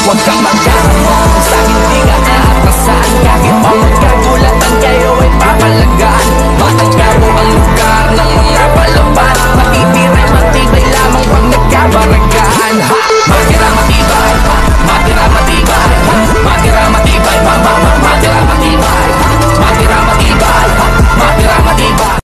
Huwag kang magkakamong sa hindi ka aatrasan. Kahit pa magkagulatan kayo ay papalagaan. Matagkaw ang lugar ng mga palaban. Matibay lamang pag nagkabaragaan. Matira matibay, matira matibay, matira matibay, matira matibay, matira matibay, matira matibay.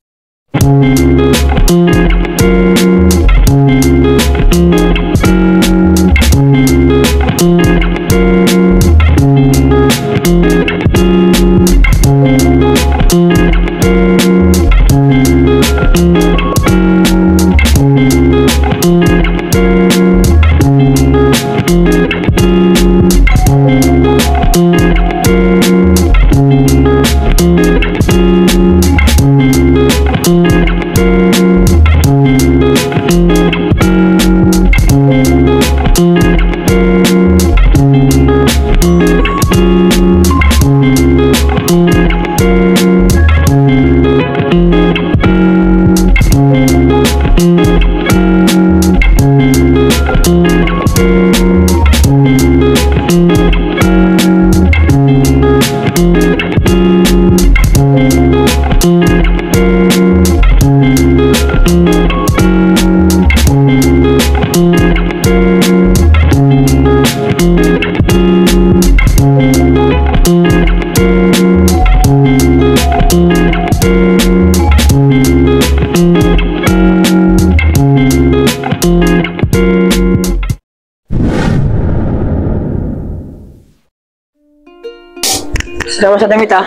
Sama sa damit ah.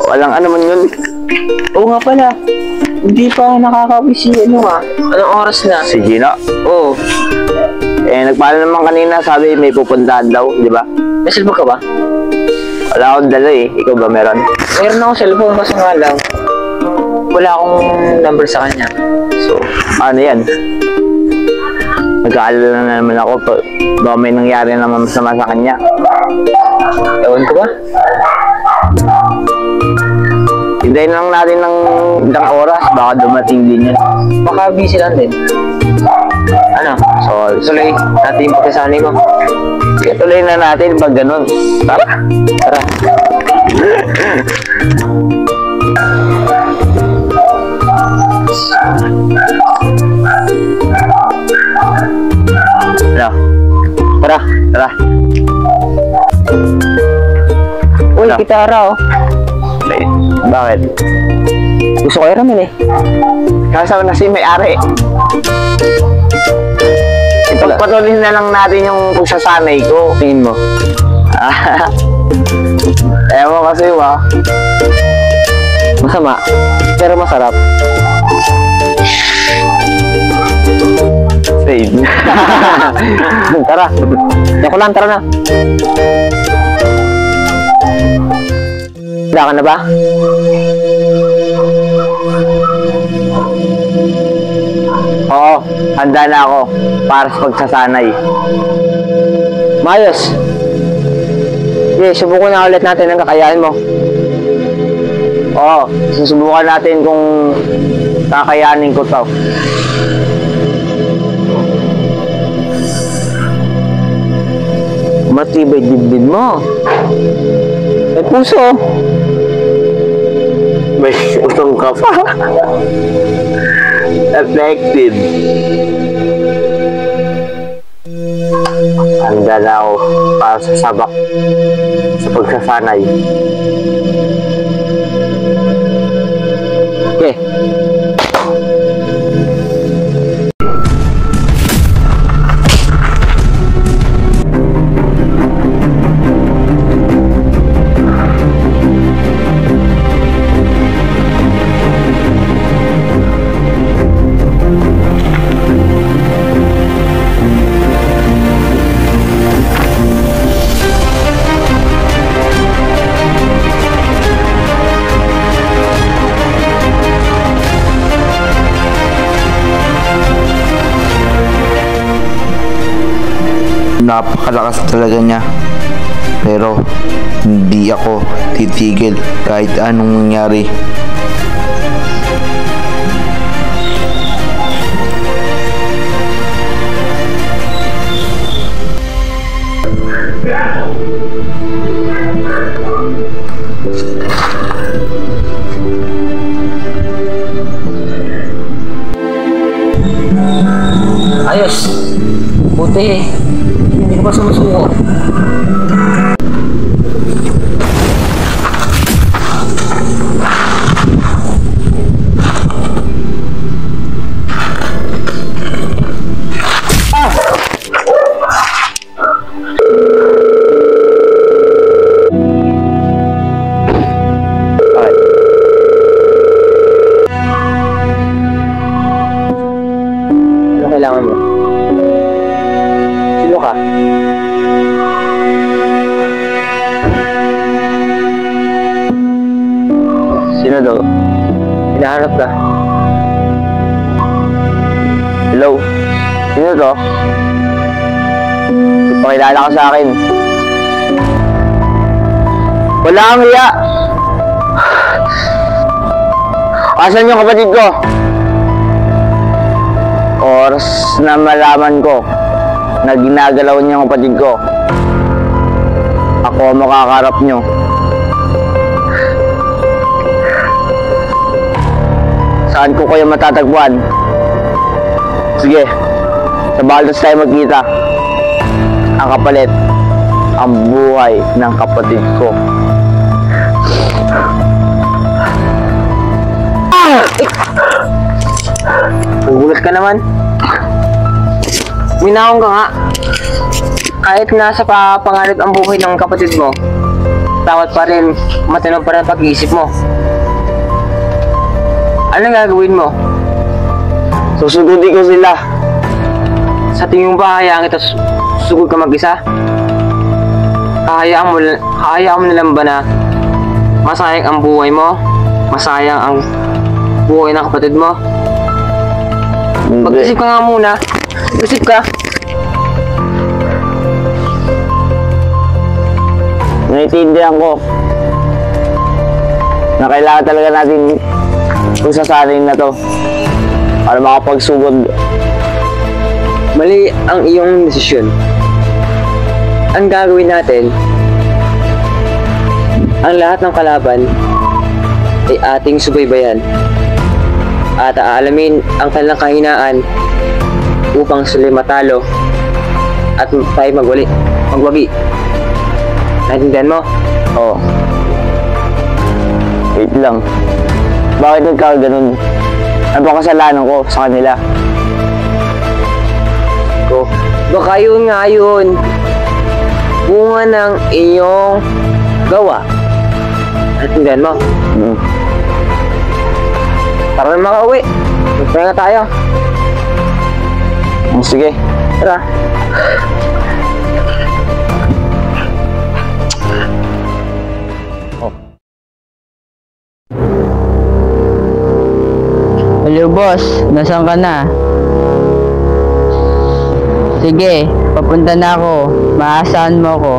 Walang ano man yun. Oo nga pala. Hindi pa nakakawi si ano ah. Anong oras na? Si Gino? Oo. Nagpaalam naman kanina, sabi may pupuntahan daw, di ba? May cellphone ka ba? Wala akong dala eh. Ikaw ba meron? Meron akong cellphone kasi nga lang. Wala akong number sa kanya. So, ano yan? Nag-aalala na naman ako. Baka may nangyari naman masama sa kanya. Ewan ko ba? Hintayin lang natin ng ilang oras. Baka dumating din yan. Baka busy lang din. Ano? So, Tuloy natin yung pagkasanay mo. kaya tuloy na natin pag ganun. Tara. Tara. Ano? Tara. Tara. Uy, Ano? gitara oh. Wait, bakit? Gusto ko iramin eh. Kasama na si may-ari. Ipagpatuloy na lang natin yung pagsasanay ko. Tingin mo. Ewan kasi ba? Masama. Pero masarap. Save. Tara. Yan ko lang, tara na. Handa ka na ba? Oo, handa na ako para sa pagsasanay. Mayos. Okay, subukan na ulit natin ang kakayahan mo. Oo, susubukan natin kung kakayanin ko to. Matibay dibdib mo. May puso. May usong ka pa. Effective. Handa na ako para sa sabak sa pagsasanay. Okay. Napakalakas talaga niya, pero hindi ako titigil kahit anong mangyari. Ayos. Buti. Hindi ka pa sumusuko. Ano kailangan mo? Sino ka? Sino daw? Hinahanap ka. Hello? Sino to? Pakilala ka sa akin. Wala kang hiya! Asan yung kapatid ko? Oras na malaman ko na ginagalaw niya yung kapatid ko, ako ang makakarap nyo. Saan ko kayo matatagpuan? Sige, sa Baldos tayo magkita. Ang kapalit, ang buhay ng kapatid ko. Nagulat ka naman. Minahong ka nga. Kahit nasa panganib ang buhay ng kapatid mo, tawat pa rin, matanong pa rin ang pag-iisip mo. Anong gagawin mo? Susugudin ko sila. Sa tingin mo ba hayaan kita susugod ka mag-isa? Hayaan mo na lang ba na masayang ang buhay mo? Masayang ang buhay ng kapatid mo? Mag-isip ka nga muna. Mag-isip ka. Naiintindihan ko na kailangan talaga natin usasanin na to para makapagsugod. Mali ang iyong desisyon. Ang gagawin natin, ang lahat ng kalaban ay ating subaybayan at aalamin ang kanilang kahinaan upang sila matalo at tayo magwagi. Naintindihan mo? Oo. Wait lang. Bakit nagkaganon? Ano ba kasalanan ko sa kanila? Baka yun nga yun, bunga ng iyong gawa. Naintindihan mo? Tara na makauwi. Magpahinga tayo. Sige. Tara. Hello boss, nasaan ka na? Sige, papunta na ako. Maasahan mo ako.